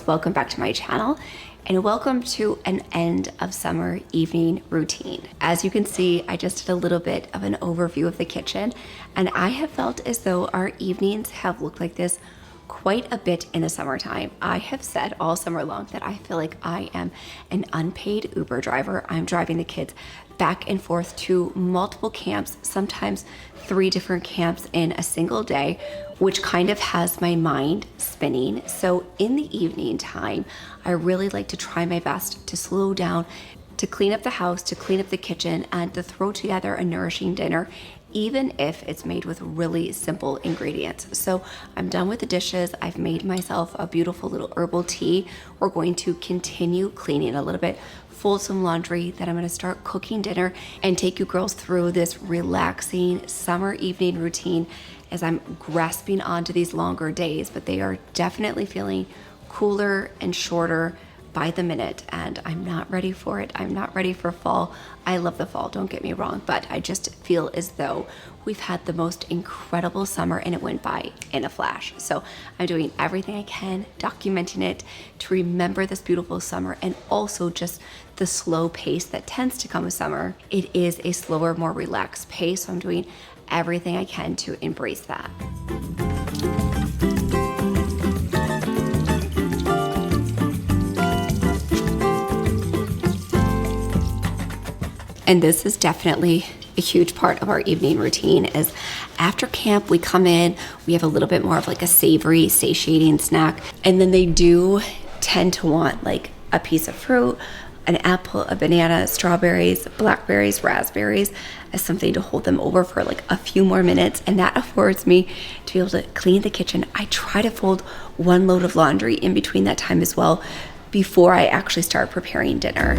girls, welcome back to my channel and welcome to an end of summer evening routine. As you can see, I just did a little bit of an overview of the kitchen and I have felt as though our evenings have looked like this quite a bit in the summertime. I have said all summer long that I feel like I am an unpaid Uber driver. I'm driving the kids back and forth to multiple camps, sometimes 3 different camps in a single day, which kind of has my mind spinning. So in the evening time, I really like to try my best to slow down, to clean up the house, to clean up the kitchen, and to throw together a nourishing dinner, even if it's made with really simple ingredients. So I'm done with the dishes. I've made myself a beautiful little herbal tea. We're going to continue cleaning a little bit, fold some laundry, then I'm gonna start cooking dinner and take you girls through this relaxing summer evening routine as I'm grasping onto these longer days, but they are definitely feeling cooler and shorter by the minute, and I'm not ready for it. I'm not ready for fall. I love the fall, don't get me wrong, but I just feel as though we've had the most incredible summer and it went by in a flash. So I'm doing everything I can, documenting it to remember this beautiful summer and also just the slow pace that tends to come with summer. It is a slower, more relaxed pace, so I'm doing everything I can to embrace that. And this is definitely a huge part of our evening routine is after camp, we come in, we have a little bit more of like a savory, satiating snack. And then they do tend to want like a piece of fruit, an apple, a banana, strawberries, blackberries, raspberries as something to hold them over for like a few more minutes. And that affords me to be able to clean the kitchen. I try to fold 1 load of laundry in between that time as well before I actually start preparing dinner.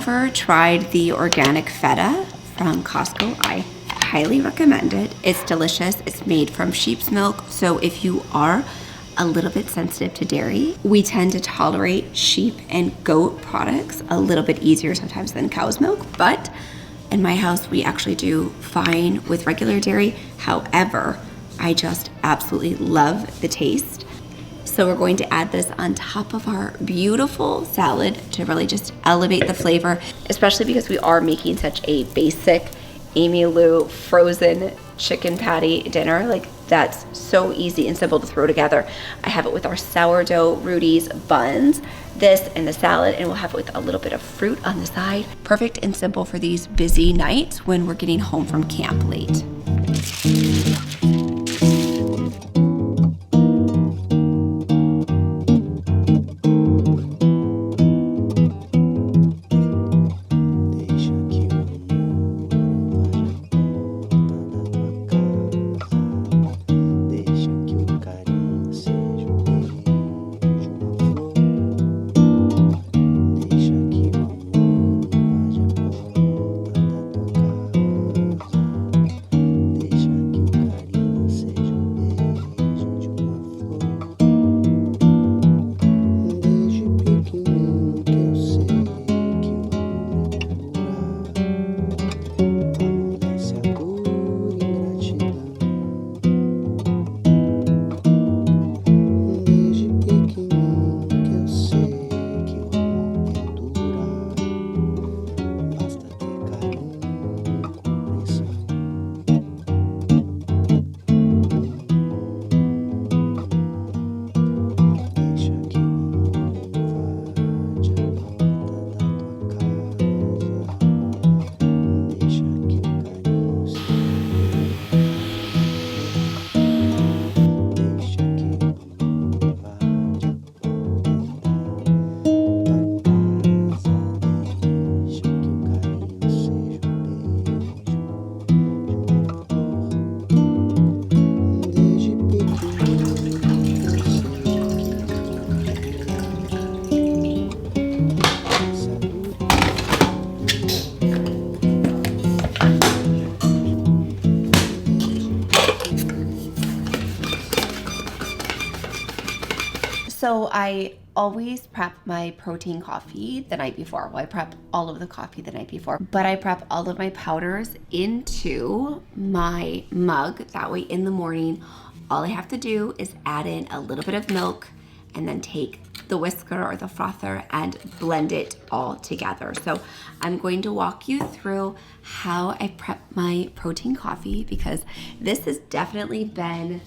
never tried the organic feta from Costco, I highly recommend it. It's delicious. It's made from sheep's milk. So if you are a little bit sensitive to dairy, we tend to tolerate sheep and goat products a little bit easier sometimes than cow's milk. But in my house, we actually do fine with regular dairy. However, I just absolutely love the taste. So we're going to add this on top of our beautiful salad to really just elevate the flavor, especially because we are making such a basic Amy Lou frozen chicken patty dinner. Like, that's so easy and simple to throw together. I have it with our sourdough Rudy's buns, this and the salad, and we'll have it with a little bit of fruit on the side. Perfect and simple for these busy nights when we're getting home from camp late. So I always prep my protein coffee the night before. Well, I prep all of the coffee the night before, but I prep all of my powders into my mug. That way in the morning, all I have to do is add in a little bit of milk and then take the whisker or the frother and blend it all together. So I'm going to walk you through how I prep my protein coffee, because this has definitely been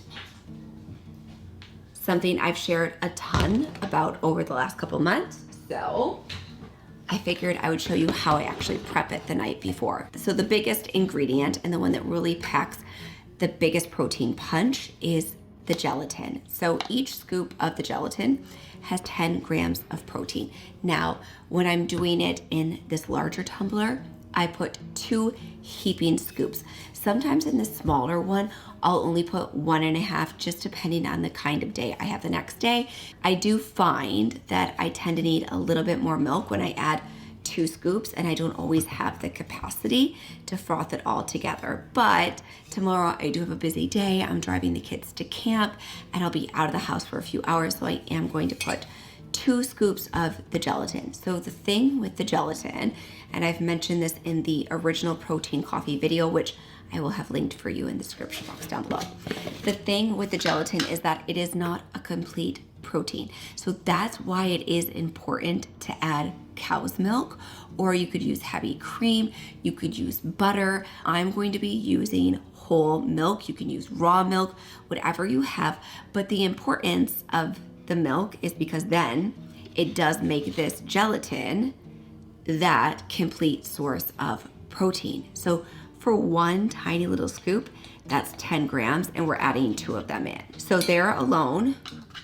something I've shared a ton about over the last couple months. So I figured I would show you how I actually prep it the night before. So the biggest ingredient, and the one that really packs the biggest protein punch, is the gelatin. So each scoop of the gelatin has 10 grams of protein. Now, when I'm doing it in this larger tumbler, I put 2 heaping scoops. Sometimes in the smaller one, I'll only put 1.5, just depending on the kind of day I have the next day. I do find that I tend to need a little bit more milk when I add 2 scoops, and I don't always have the capacity to froth it all together. But tomorrow I do have a busy day. I'm driving the kids to camp and I'll be out of the house for a few hours, so I am going to put 2 scoops of the gelatin. So the thing with the gelatin, and I've mentioned this in the original protein coffee video, which I will have linked for you in the description box down below. The thing with the gelatin is that it is not a complete protein. So that's why it is important to add cow's milk, or you could use heavy cream, you could use butter. I'm going to be using whole milk. You can use raw milk, whatever you have. But the importance of the milk is because then it does make this gelatin that complete source of protein. So for 1 tiny little scoop, that's 10 grams, and we're adding 2 of them in. So there alone,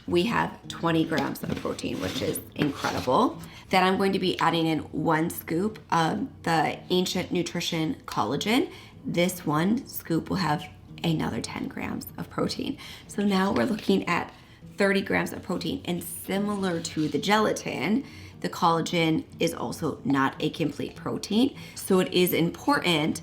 we have 20 grams of protein, which is incredible. Then I'm going to be adding in 1 scoop of the Ancient Nutrition collagen. This 1 scoop will have another 10 grams of protein. So now we're looking at 30 grams of protein. And similar to the gelatin, the collagen is also not a complete protein. So it is important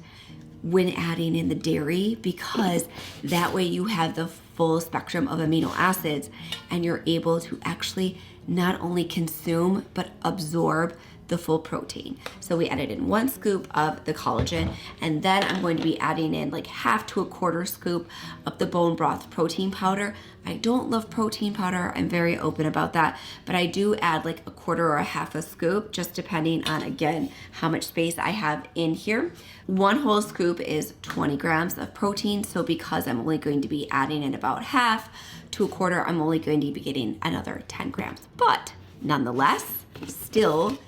when adding in the dairy, because that way you have the full spectrum of amino acids and you're able to actually not only consume but absorb the full protein. So we added in 1 scoop of the collagen, and then I'm going to be adding in like 1/2 to 1/4 scoop of the bone broth protein powder. I don't love protein powder, I'm very open about that, but I do add like 1/4 or 1/2 scoop, just depending on, again, how much space I have in here. 1 whole scoop is 20 grams of protein, so because I'm only going to be adding in about 1/2 to 1/4, I'm only going to be getting another 10 grams. But nonetheless, still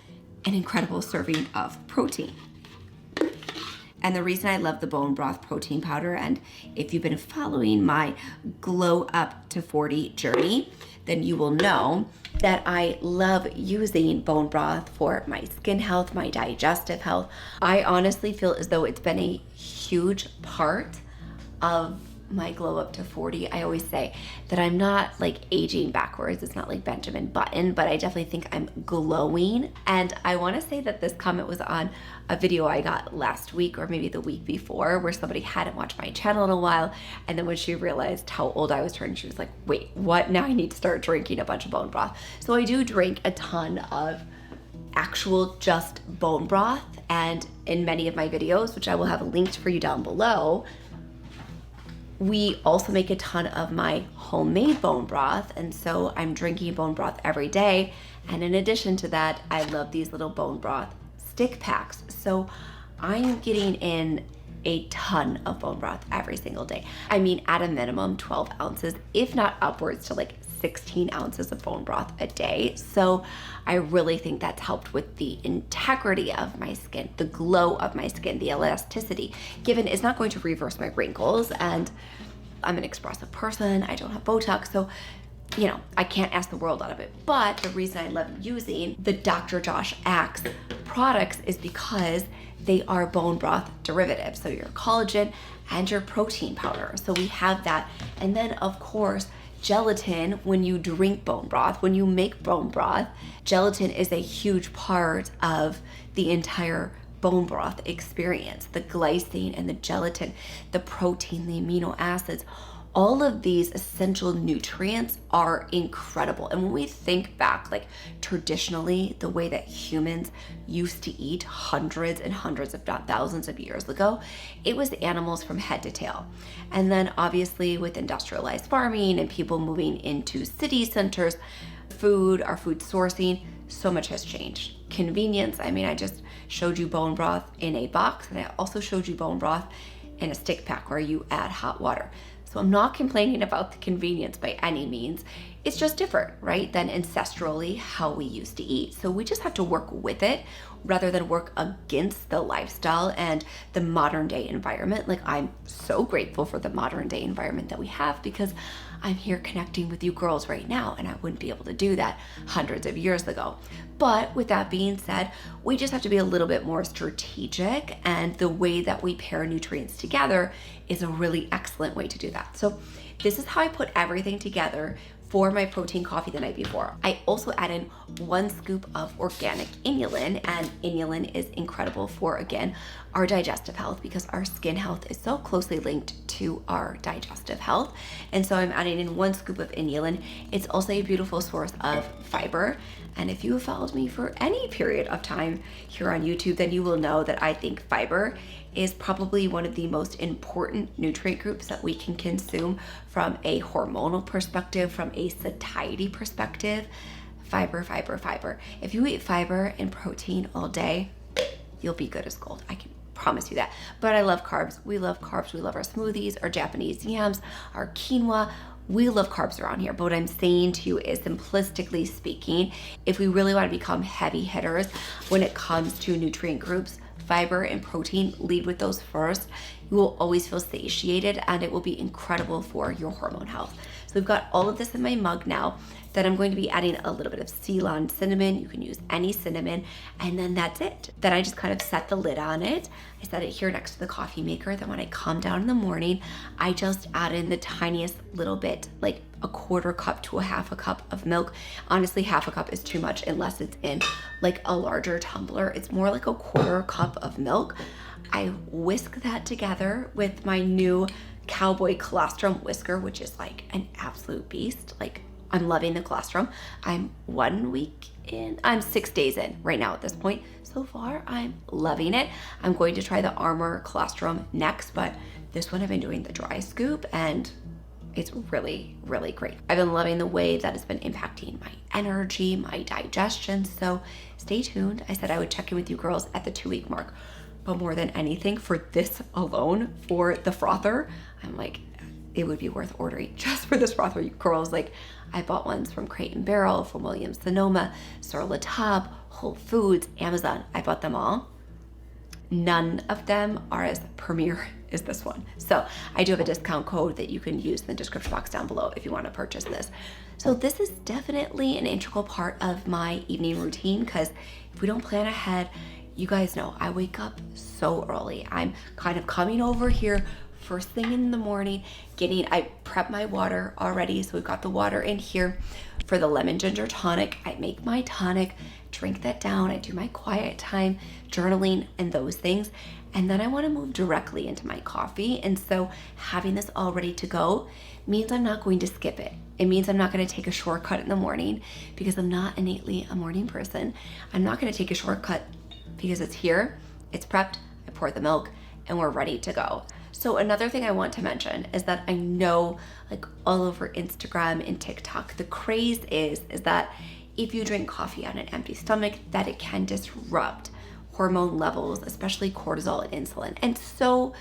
an incredible serving of protein. And the reason I love the bone broth protein powder, and if you've been following my Glow Up to 40 journey, then you will know that I love using bone broth for my skin health, my digestive health. I honestly feel as though it's been a huge part of my Glow Up to 40. I always say that I'm not like aging backwards. It's not like Benjamin Button, but I definitely think I'm glowing. And I want to say that this comment was on a video I got last week or maybe the week before, where somebody hadn't watched my channel in a while. And then when she realized how old I was turning, she was like, wait, what? Now I need to start drinking a bunch of bone broth. So I do drink a ton of actual just bone broth. And in many of my videos, which I will have linked for you down below, we also make a ton of my homemade bone broth, and so I'm drinking bone broth every day. And in addition to that, I love these little bone broth stick packs. So I'm getting in a ton of bone broth every single day. I mean, at a minimum 12 ounces, if not upwards to like 16 ounces of bone broth a day. So I really think that's helped with the integrity of my skin, the glow of my skin, the elasticity, given it's not going to reverse my wrinkles, and I'm an expressive person, I don't have Botox, so you know, I can't ask the world out of it. But the reason I love using the Dr. Josh Axe products is because they are bone broth derivatives. So your collagen and your protein powder. So we have that. And then of course, gelatin. When you drink bone broth, when you make bone broth, gelatin is a huge part of the entire bone broth experience. The glycine and the gelatin, the protein, the amino acids, all of these essential nutrients are incredible. And when we think back, like traditionally, the way that humans used to eat hundreds and hundreds, if not thousands of years ago, it was animals from head to tail. And then obviously with industrialized farming and people moving into city centers, our food sourcing, so much has changed. Convenience, I mean, I just showed you bone broth in a box, and I also showed you bone broth in a stick pack where you add hot water. So I'm not complaining about the convenience by any means. It's just different, right, than ancestrally how we used to eat. So we just have to work with it rather than work against the lifestyle and the modern day environment. Like, I'm so grateful for the modern day environment that we have, because I'm here connecting with you girls right now, and I wouldn't be able to do that hundreds of years ago. But with that being said, we just have to be a little bit more strategic, and the way that we pair nutrients together is a really excellent way to do that. So this is how I put everything together for my protein coffee the night before. I also add in 1 scoop of organic inulin, and inulin is incredible for, again, our digestive health, because our skin health is so closely linked to our digestive health. And so I'm adding in 1 scoop of inulin. It's also a beautiful source of fiber. And if you have followed me for any period of time here on YouTube, then you will know that I think fiber is probably one of the most important nutrient groups that we can consume from a hormonal perspective, from a satiety perspective. Fiber, fiber, fiber. If you eat fiber and protein all day, you'll be good as gold. I can promise you that. But I love carbs. We love carbs. We love our smoothies, our Japanese yams, our quinoa. We love carbs around here. But what I'm saying to you is, simplistically speaking, if we really want to become heavy hitters when it comes to nutrient groups, fiber and protein, lead with those first. You will always feel satiated, and it will be incredible for your hormone health. So we've got all of this in my mug now. Then I'm going to be adding a little bit of Ceylon cinnamon. You can use any cinnamon, and then that's it. Then I just kind of set the lid on it. I set it here next to the coffee maker. Then when I come down in the morning, I just add in the tiniest little bit, like a 1/4 cup to a 1/2 cup of milk. Honestly, 1/2 cup is too much unless it's in like a larger tumbler. It's more like a 1/4 cup of milk. I whisk that together with my new cowboy colostrum whisker, which is like an absolute beast. Like, I'm loving the colostrum. I'm 1 week in, I'm 6 days in right now at this point. So far, I'm loving it. I'm going to try the Armor colostrum next, but this one I've been doing the dry scoop, and it's really, really great. I've been loving the way that it's been impacting my energy, my digestion. So stay tuned. I said I would check in with you girls at the 2-week mark. But more than anything, for this alone, for the frother, I'm like, it would be worth ordering just for this frother. You girls, like, I bought ones from Crate and Barrel, from Williams Sonoma, Sur La Table, Whole Foods, Amazon. I bought them all. None of them are as premier as this one. So I do have a discount code that you can use in the description box down below if you want to purchase this. So this is definitely an integral part of my evening routine, because if we don't plan ahead, you guys know I wake up so early. I'm kind of coming over here first thing in the morning, I prep my water already. So we've got the water in here. For the lemon ginger tonic, I make my tonic, drink that down. I do my quiet time, journaling, and those things. And then I want to move directly into my coffee. And so having this all ready to go means I'm not going to skip it. It means I'm not going to take a shortcut in the morning, because I'm not innately a morning person. I'm not going to take a shortcut because it's here, it's prepped, I pour the milk, and we're ready to go. So another thing I want to mention is that I know, like, all over Instagram and TikTok, the craze is that if you drink coffee on an empty stomach, that it can disrupt hormone levels, especially cortisol and insulin. And so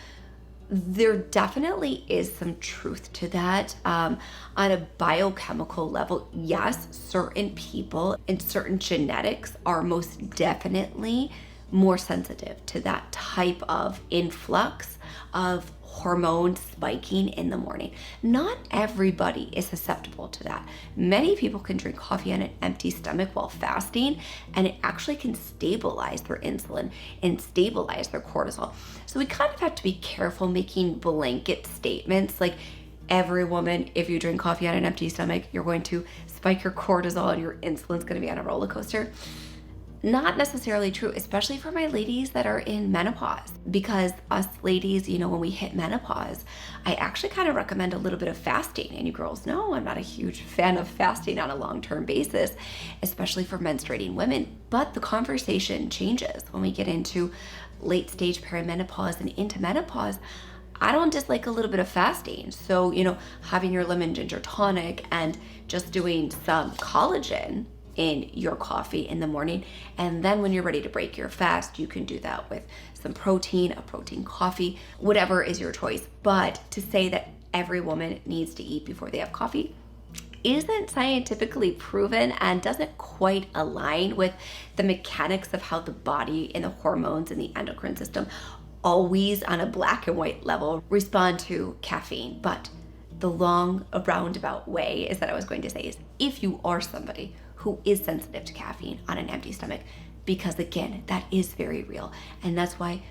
there definitely is some truth to that. On a biochemical level, yes, certain people and certain genetics are most definitely more sensitive to that type of influx of hormone spiking in the morning. Not everybody is susceptible to that. Many people can drink coffee on an empty stomach while fasting, and it actually can stabilize their insulin and stabilize their cortisol. So we kind of have to be careful making blanket statements like, every woman, if you drink coffee on an empty stomach, you're going to spike your cortisol and your insulin's going to be on a roller coaster. Not necessarily true, especially for my ladies that are in menopause, because us ladies, you know, when we hit menopause, I actually kind of recommend a little bit of fasting. And you girls know I'm not a huge fan of fasting on a long-term basis, especially for menstruating women. But the conversation changes when we get into late stage perimenopause and into menopause. I don't dislike a little bit of fasting. So, you know, having your lemon ginger tonic and just doing some collagen in your coffee in the morning. And then when you're ready to break your fast, you can do that with some protein, a protein coffee, whatever is your choice. But to say that every woman needs to eat before they have coffee isn't scientifically proven and doesn't quite align with the mechanics of how the body and the hormones and the endocrine system always on a black and white level respond to caffeine. But the long roundabout way is that I was going to say is, if you are somebody who is sensitive to caffeine on an empty stomach, because again, that is very real. And that's why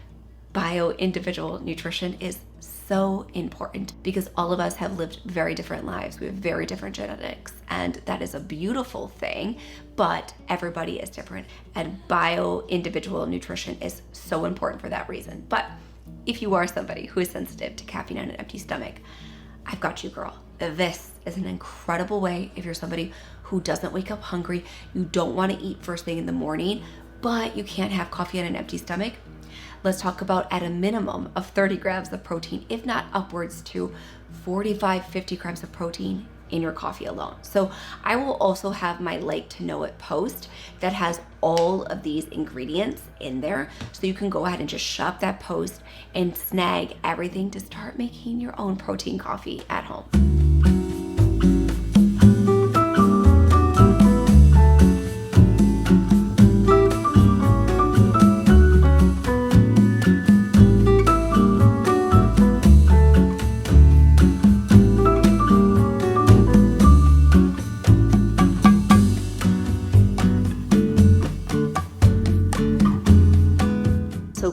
bio-individual nutrition is so important, because all of us have lived very different lives. We have very different genetics, and that is a beautiful thing, but everybody is different. And bio-individual nutrition is so important for that reason. But if you are somebody who is sensitive to caffeine on an empty stomach, I've got you, girl. This is an incredible way if you're somebody who doesn't wake up hungry, you don't want to eat first thing in the morning, but you can't have coffee on an empty stomach. Let's talk about at a minimum of 30 grams of protein, if not upwards to 45, 50 grams of protein in your coffee alone. So I will also have my Like to Know It post that has all of these ingredients in there. So you can go ahead and just shop that post and snag everything to start making your own protein coffee at home.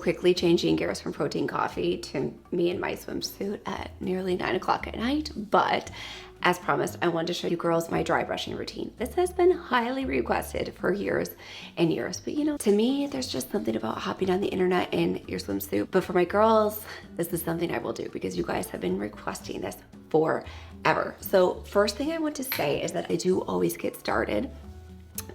quickly changing gears from protein coffee to me in my swimsuit at nearly 9 o'clock at night, but as promised, I wanted to show you girls my dry brushing routine. This has been highly requested for years and years, but you know, to me, there's just something about hopping on the internet in your swimsuit. But for my girls, this is something I will do because you guys have been requesting this forever. So first thing I want to say is that I do always get started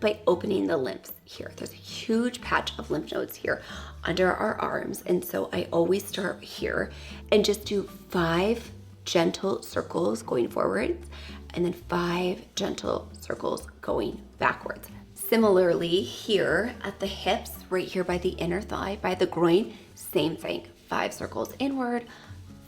by opening the lymphs here. There's a huge patch of lymph nodes here under our arms. And so I always start here and just do 5 gentle circles going forwards and then 5 gentle circles going backwards. Similarly here at the hips, right here by the inner thigh, by the groin, same thing, 5 circles inward,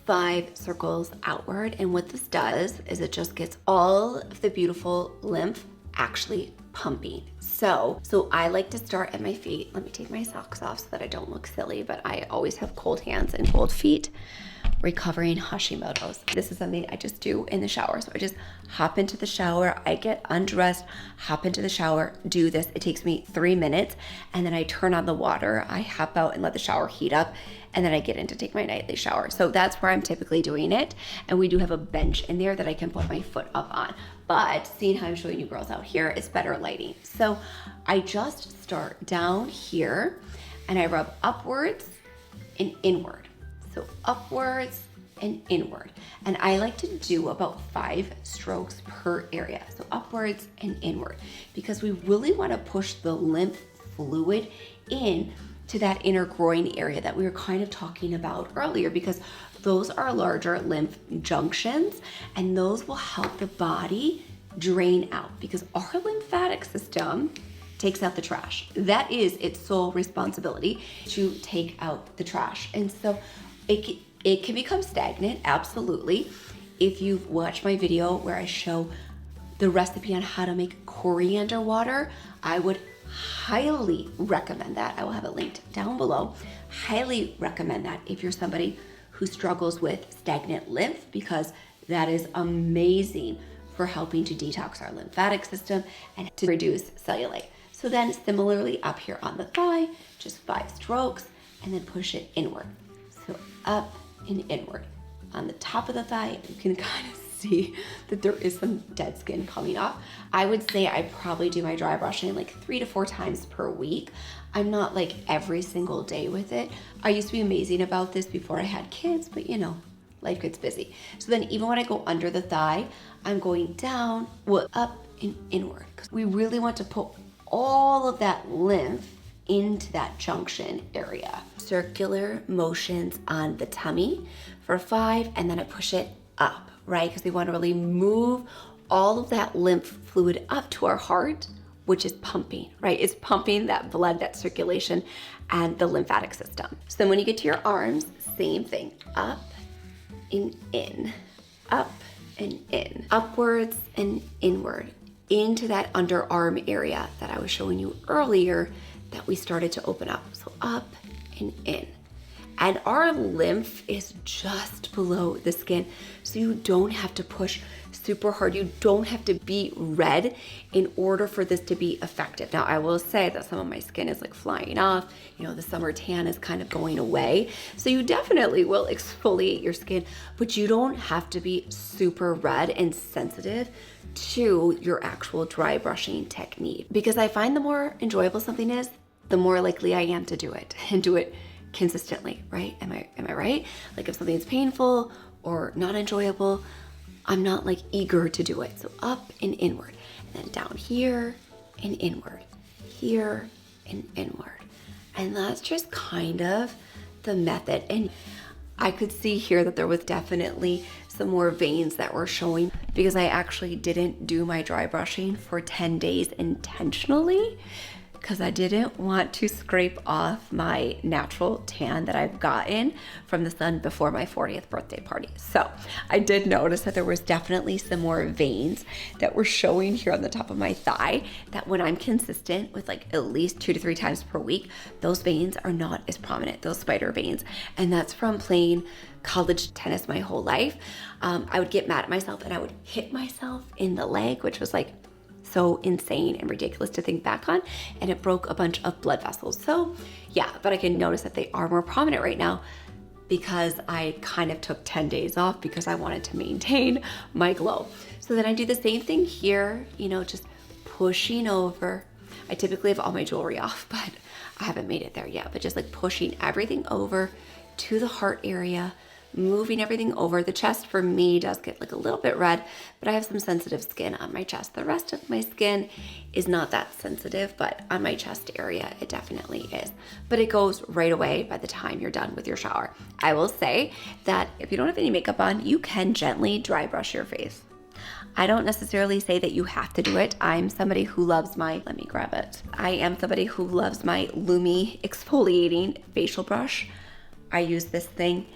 5 circles outward. And what this does is it just gets all of the beautiful lymph actually pumping. So I like to start at my feet. Let me take my socks off so that I don't look silly, but I always have cold hands and cold feet. Recovering Hashimoto's. This is something I just do in the shower. So I just hop into the shower, I get undressed, hop into the shower, do this. It takes me 3 minutes, and then I turn on the water, I hop out and let the shower heat up, and then I get in to take my nightly shower. So that's where I'm typically doing it. And we do have a bench in there that I can put my foot up on. But seeing how I'm showing you girls out here, it's better lighting. So I just start down here and I rub upwards and inward. So upwards and inward. And I like to do about 5 strokes per area. So upwards and inward, because we really want to push the lymph fluid in to that inner groin area that we were kind of talking about earlier, because those are larger lymph junctions and those will help the body drain out, because our lymphatic system takes out the trash. That is its sole responsibility, to take out the trash. And so it can become stagnant, absolutely. If you've watched my video where I show the recipe on how to make coriander water, I would highly recommend that. I will have it linked down below. Highly recommend that if you're somebody who struggles with stagnant lymph, because that is amazing for helping to detox our lymphatic system and to reduce cellulite. So then similarly up here on the thigh, just 5 strokes and then push it inward. So up and inward. On the top of the thigh, you can kind of see that there is some dead skin coming off. I would say I probably do my dry brushing like 3 to 4 times per week. I'm not like every single day with it. I used to be amazing about this before I had kids, but you know, life gets busy. So then even when I go under the thigh, I'm going down, well, up and inward. Because we really want to put all of that lymph into that junction area. Circular motions on the tummy for 5, and then I push it up, right? Because we want to really move all of that lymph fluid up to our heart, which is pumping, right? It's pumping that blood, that circulation, and the lymphatic system. So then when you get to your arms, same thing, up and in, up and in, upwards and inward, into that underarm area that I was showing you earlier that we started to open up. So up and in. And our lymph is just below the skin, so you don't have to push super hard. You don't have to be red in order for this to be effective. Now, I will say that some of my skin is like flying off. You know, the summer tan is kind of going away. So you definitely will exfoliate your skin, but you don't have to be super red and sensitive to your actual dry brushing technique. Because I find the more enjoyable something is, the more likely I am to do it and do it consistently, right? Am I right? Like if something's painful or not enjoyable, I'm not like eager to do it. So up and inward, and then down here and inward, here and inward. And that's just kind of the method. And I could see here that there was definitely some more veins that were showing because I actually didn't do my dry brushing for 10 days intentionally, because I didn't want to scrape off my natural tan that I've gotten from the sun before my 40th birthday party. So I did notice that there was definitely some more veins that were showing here on the top of my thigh, that when I'm consistent with like at least 2 to 3 times per week, those veins are not as prominent, those spider veins. And that's from playing college tennis my whole life. I would get mad at myself and I would hit myself in the leg, which was like so insane and ridiculous to think back on, and it broke a bunch of blood vessels. So yeah, but I can notice that they are more prominent right now because I kind of took 10 days off because I wanted to maintain my glow. So then I do the same thing here, you know, just pushing over. I typically have all my jewelry off, but I haven't made it there yet, but just like pushing everything over to the heart area, moving everything over. The chest for me does get like a little bit red, but I have some sensitive skin on my chest. The rest of my skin is not that sensitive, but on my chest area, it definitely is. But it goes right away by the time you're done with your shower. I will say that if you don't have any makeup on, you can gently dry brush your face. I don't necessarily say that you have to do it. I'm somebody who loves my, let me grab it. I am somebody who loves my Lumi exfoliating facial brush. I use this thing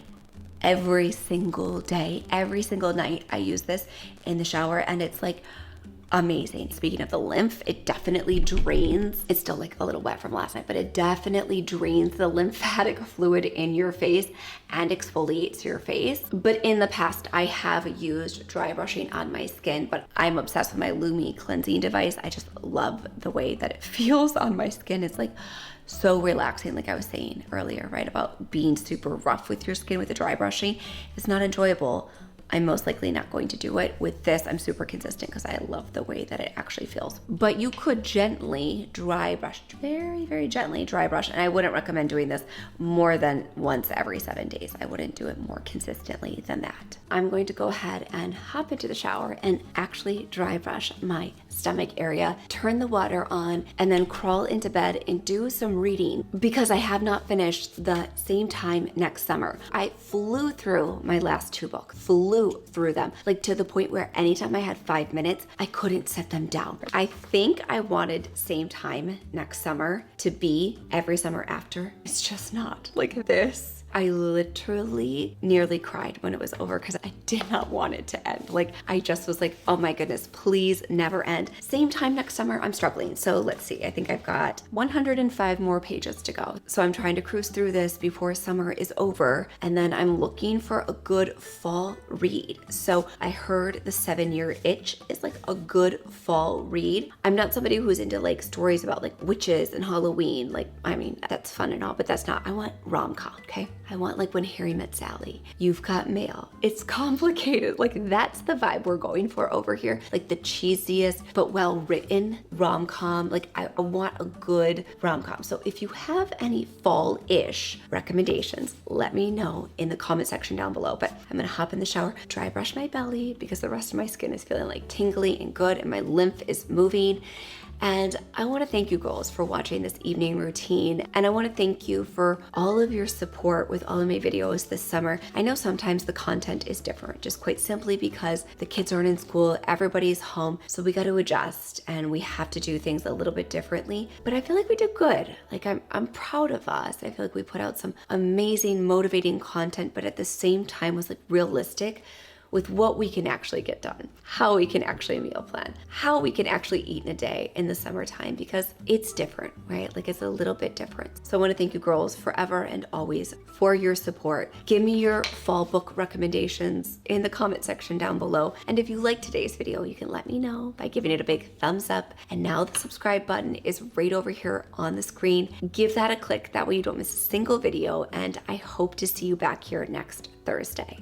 every single day, every single night. I use this in the shower and it's like amazing. Speaking of the lymph, it definitely drains. It's still like a little wet from last night, but it definitely drains the lymphatic fluid in your face and exfoliates your face. But in the past, I have used dry brushing on my skin, but I'm obsessed with my Lumi cleansing device. I just love the way that it feels on my skin. It's like so relaxing, like I was saying earlier, right? About being super rough with your skin with the dry brushing. It's not enjoyable. I'm most likely not going to do it. With this, I'm super consistent because I love the way that it actually feels. But you could gently dry brush, very, very gently dry brush. And I wouldn't recommend doing this more than once every 7 days. I wouldn't do it more consistently than that. I'm going to go ahead and hop into the shower and actually dry brush my stomach area, turn the water on, and then crawl into bed and do some reading because I have not finished The Same Time Next Summer. I flew through my last 2 books, flew through them, like to the point where anytime I had 5 minutes, I couldn't set them down. I think I wanted Same Time Next Summer to be every summer after. It's just not like this. I literally nearly cried when it was over because I did not want it to end. Like I just was like, oh my goodness, please never end. Same Time Next Summer, I'm struggling. So let's see, I think I've got 105 more pages to go. So I'm trying to cruise through this before summer is over. And then I'm looking for a good fall read. So I heard The 7-Year Itch is like a good fall read. I'm not somebody who's into like stories about like witches and Halloween. Like, I mean, that's fun and all, but that's not, I want rom-com, okay? I want like When Harry Met Sally, You've Got Mail. It's complicated. Like that's the vibe we're going for over here. Like the cheesiest but well-written rom-com. Like I want a good rom-com. So if you have any fall-ish recommendations, let me know in the comment section down below. But I'm gonna hop in the shower, dry brush my belly because the rest of my skin is feeling like tingly and good and my lymph is moving. And I want to thank you girls for watching this evening routine. And I want to thank you for all of your support with all of my videos this summer. I know sometimes the content is different, just quite simply because the kids aren't in school, everybody's home. So we got to adjust and we have to do things a little bit differently. But I feel like we did good. Like I'm proud of us. I feel like we put out some amazing, motivating content, but at the same time was like realistic with what we can actually get done, how we can actually meal plan, how we can actually eat in a day in the summertime because it's different, right? Like it's a little bit different. So I want to thank you girls forever and always for your support. Give me your fall book recommendations in the comment section down below. And if you liked today's video, you can let me know by giving it a big thumbs up. And now the subscribe button is right over here on the screen. Give that a click. That way you don't miss a single video. And I hope to see you back here next Thursday.